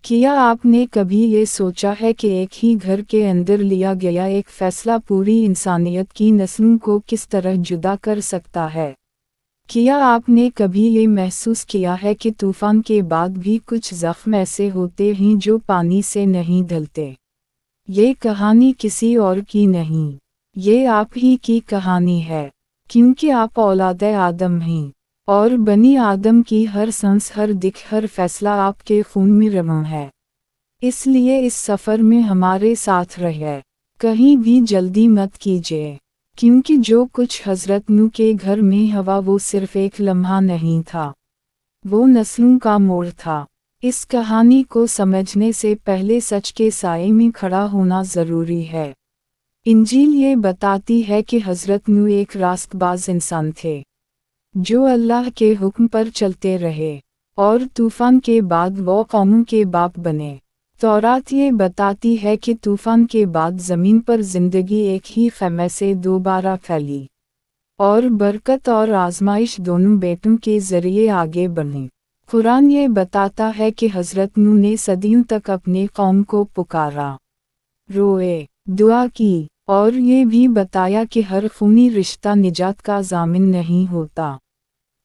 کیا آپ نے کبھی یہ سوچا ہے کہ ایک ہی گھر کے اندر لیا گیا ایک فیصلہ پوری انسانیت کی نسلوں کو کس طرح جدا کر سکتا ہے؟ کیا آپ نے کبھی یہ محسوس کیا ہے کہ طوفان کے بعد بھی کچھ زخم ایسے ہوتے ہیں جو پانی سے نہیں دھلتے؟ یہ کہانی کسی اور کی نہیں، یہ آپ ہی کی کہانی ہے، کیونکہ آپ اولاد آدم ہیں، اور بنی آدم کی ہر سانس، ہر دکھ، ہر فیصلہ آپ کے خون میں رواں ہے۔ اس لیے اس سفر میں ہمارے ساتھ رہے، کہیں بھی جلدی مت کیجیے، کیونکہ جو کچھ حضرت نوح کے گھر میں ہوا وہ صرف ایک لمحہ نہیں تھا، وہ نسلوں کا موڑ تھا۔ اس کہانی کو سمجھنے سے پہلے سچ کے سائے میں کھڑا ہونا ضروری ہے۔ انجیل یہ بتاتی ہے کہ حضرت نوح ایک راست باز انسان تھے، جو اللہ کے حکم پر چلتے رہے، اور طوفان کے بعد وہ قوموں کے باپ بنے۔ تورات یہ بتاتی ہے کہ طوفان کے بعد زمین پر زندگی ایک ہی خیمے سے دوبارہ پھیلی، اور برکت اور آزمائش دونوں بیٹوں کے ذریعے آگے بڑھی۔ قرآن یہ بتاتا ہے کہ حضرت نوح نے صدیوں تک اپنے قوم کو پکارا، روئے، دعا کی، اور یہ بھی بتایا کہ ہر خونی رشتہ نجات کا ضامن نہیں ہوتا۔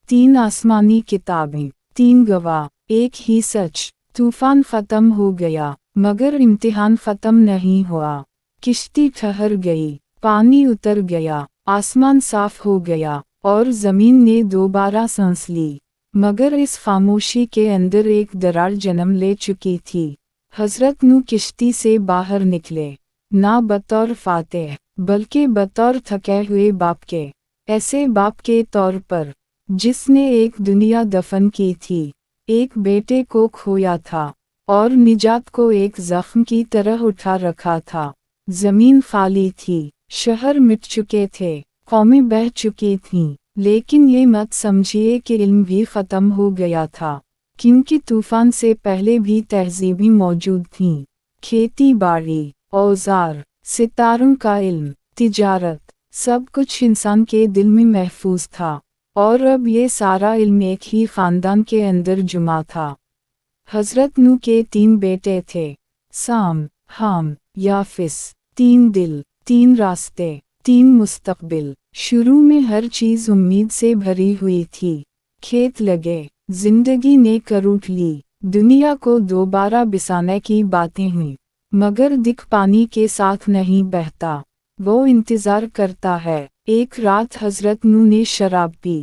3 آسمانی کتابیں، 3 گواہ، ایک ہی سچ۔ طوفان ختم ہو گیا، مگر امتحان ختم نہیں ہوا۔ کشتی ٹھہر گئی، پانی اتر گیا، آسمان صاف ہو گیا، اور زمین نے دوبارہ سانس لی، مگر اس خاموشی کے اندر ایک درار جنم لے چکی تھی۔ حضرت نوح کشتی سے باہر نکلے، نہ بطور فاتح، بلکہ بطور تھکے ہوئے باپ کے، ایسے باپ کے طور پر جس نے ایک دنیا دفن کی تھی، ایک بیٹے کو کھویا تھا، اور نجات کو ایک زخم کی طرح اٹھا رکھا تھا۔ زمین خالی تھی، شہر مٹ چکے تھے، قومیں بہہ چکی تھیں، لیکن یہ مت سمجھیے کہ علم بھی ختم ہو گیا تھا، کیونکہ طوفان سے پہلے بھی تہذیبیں موجود تھیں۔ کھیتی باڑی، اوزار، ستاروں کا علم، تجارت، سب کچھ انسان کے دل میں محفوظ تھا، اور اب یہ سارا علم ایک ہی خاندان کے اندر جمع تھا۔ حضرت نوح کے 3 بیٹے تھے، سام، حام، یافس۔ 3 دل، 3 راستے، 3 مستقبل۔ شروع میں ہر چیز امید سے بھری ہوئی تھی، کھیت لگے، زندگی نے کروٹ لی، دنیا کو دوبارہ بسانے کی باتیں ہوئیں، مگر دکھ پانی کے ساتھ نہیں بہتا، وہ انتظار کرتا ہے۔ ایک رات حضرت نوح نے شراب پی،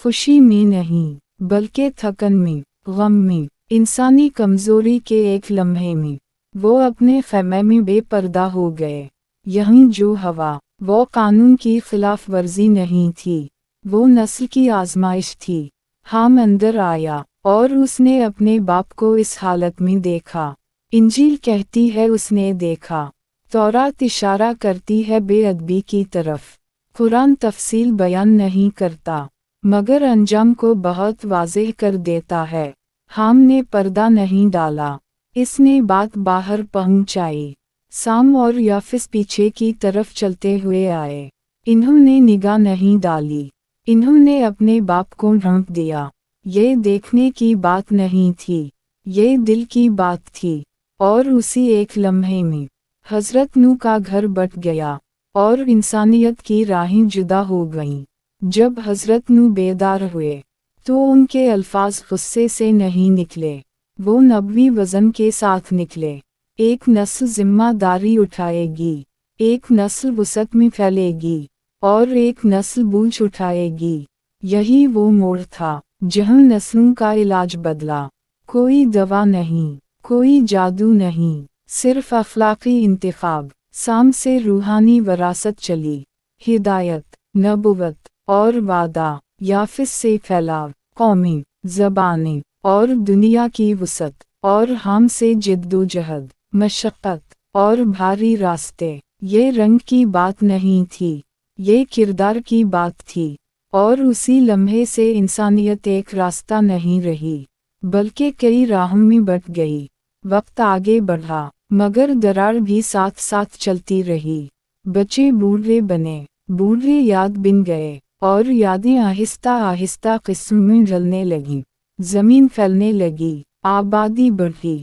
خوشی میں نہیں، بلکہ تھکن میں، غم میں، انسانی کمزوری کے ایک لمحے میں، وہ اپنے خیمے میں بے پردہ ہو گئے۔ یہیں جو ہوا، وہ قانون کی خلاف ورزی نہیں تھی، وہ نسل کی آزمائش تھی۔ حام اندر آیا، اور اس نے اپنے باپ کو اس حالت میں دیکھا۔ انجیل کہتی ہے اس نے دیکھا، تورات اشارہ کرتی ہے بے ادبی کی طرف۔ قرآن تفصیل بیان نہیں کرتا، مگر انجام کو بہت واضح کر دیتا ہے۔ حام نے پردہ نہیں ڈالا، اس نے بات باہر پہنچائی۔ سام اور یافس پیچھے کی طرف چلتے ہوئے آئے، انہوں نے نگاہ نہیں ڈالی، انہوں نے اپنے باپ کو ڈھانپ دیا۔ یہ دیکھنے کی بات نہیں تھی، یہ دل کی بات تھی، اور اسی ایک لمحے میں حضرت نوح کا گھر بٹ گیا، اور انسانیت کی راہیں جدا ہو گئیں۔ جب حضرت نوح بیدار ہوئے، تو ان کے الفاظ غصے سے نہیں نکلے، وہ نبوی وزن کے ساتھ نکلے۔ ایک نسل ذمہ داری اٹھائے گی، ایک نسل وسعت میں پھیلے گی، اور ایک نسل بوجھ اٹھائے گی۔ یہی وہ موڑ تھا جہاں نسلوں کا علاج بدلا۔ کوئی دوا نہیں، کوئی جادو نہیں، صرف اخلاقی انتخاب۔ سام سے روحانی وراثت چلی، ہدایت، نبوت، اور وعدہ۔ یافس سے پھیلاؤ، قومیں، زبانیں، اور دنیا کی وسعت۔ اور حام سے جد و جہد، مشقت، اور بھاری راستے۔ یہ رنگ کی بات نہیں تھی، یہ کردار کی بات تھی، اور اسی لمحے سے انسانیت ایک راستہ نہیں رہی، بلکہ کئی راہوں میں بٹ گئی۔ وقت آگے بڑھا، مگر درار بھی ساتھ ساتھ چلتی رہی۔ بچے بوڑھے بنے، بوڑھے یاد بن گئے، اور یادیں آہستہ آہستہ قسم میں ڈلنے لگیں۔ زمین پھیلنے لگی، آبادی بڑھی،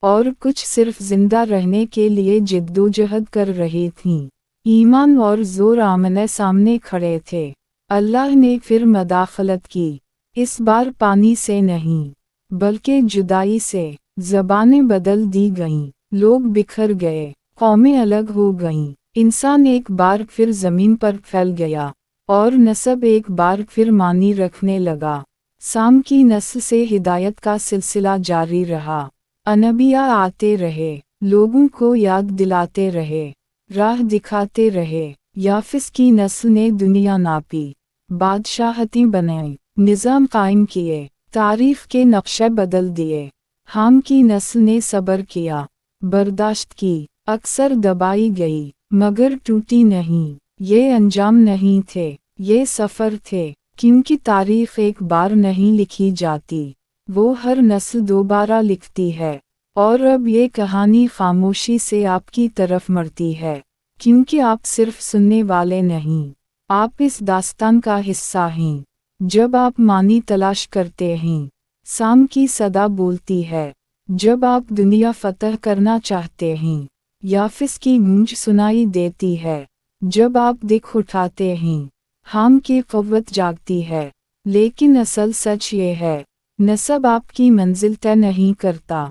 اور کچھ صرف زندہ رہنے کے لیے جدوجہد کر رہی تھیں۔ ایمان اور زور آمنے سامنے کھڑے تھے۔ اللہ نے پھر مداخلت کی، اس بار پانی سے نہیں بلکہ جدائی سے۔ زبانیں بدل دی گئیں، لوگ بکھر گئے، قومیں الگ ہو گئیں، انسان ایک بار پھر زمین پر پھیل گیا، اور نسب ایک بار پھر معنی رکھنے لگا۔ سام کی نسل سے ہدایت کا سلسلہ جاری رہا۔ انبیاء آتے رہے، لوگوں کو یاد دلاتے رہے، راہ دکھاتے رہے۔ یافس کی نسل نے دنیا ناپی، بادشاہتیں بنائیں، نظام قائم کیے، تاریخ کے نقشے بدل دیے۔ حام کی نسل نے صبر کیا، برداشت کی، اکثر دبائی گئی مگر ٹوٹی نہیں۔ یہ انجام نہیں تھے، یہ سفر تھے، کیونکہ تاریخ ایک بار نہیں لکھی جاتی، وہ ہر نسل دوبارہ لکھتی ہے۔ اور اب یہ کہانی خاموشی سے آپ کی طرف مرتی ہے، کیونکہ آپ صرف سننے والے نہیں، آپ اس داستان کا حصہ ہیں۔ جب آپ معنی تلاش کرتے ہیں، سام کی صدا بولتی ہے۔ جب آپ دنیا فتح کرنا چاہتے ہیں، یافس کی گونج سنائی دیتی ہے۔ جب آپ دکھ اٹھاتے ہیں، حام کی قوت جاگتی ہے۔ لیکن اصل سچ یہ ہے، نسب آپ کی منزل طے نہیں کرتا،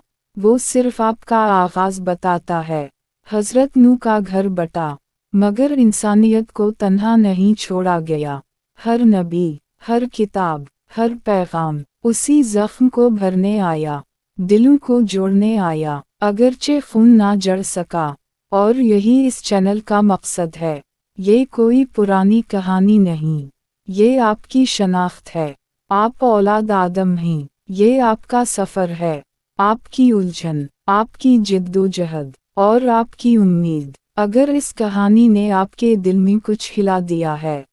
وہ صرف آپ کا آغاز بتاتا ہے۔ حضرت نوح کا گھر بٹا، مگر انسانیت کو تنہا نہیں چھوڑا گیا۔ ہر نبی، ہر کتاب، ہر پیغام اسی زخم کو بھرنے آیا، دلوں کو جوڑنے آیا، اگرچہ خون نہ جڑ سکا۔ اور یہی اس چینل کا مقصد ہے۔ یہ کوئی پرانی کہانی نہیں، یہ آپ کی شناخت ہے۔ آپ اولاد آدم ہیں، یہ آپ کا سفر ہے، آپ کی الجھن، آپ کی جدوجہد، اور آپ کی امید۔ اگر اس کہانی نے آپ کے دل میں کچھ ہلا دیا ہے،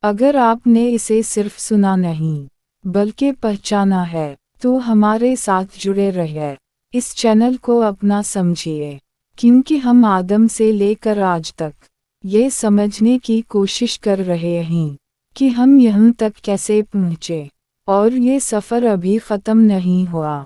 اگر آپ نے اسے صرف سنا نہیں بلکہ پہچانا ہے، تو ہمارے ساتھ جڑے رہے۔ اس چینل کو اپنا سمجھیے، کیونکہ ہم آدم سے لے کر آج تک یہ سمجھنے کی کوشش کر رہے ہیں کہ ہم یہاں تک کیسے پہنچے، اور یہ سفر ابھی ختم نہیں ہوا۔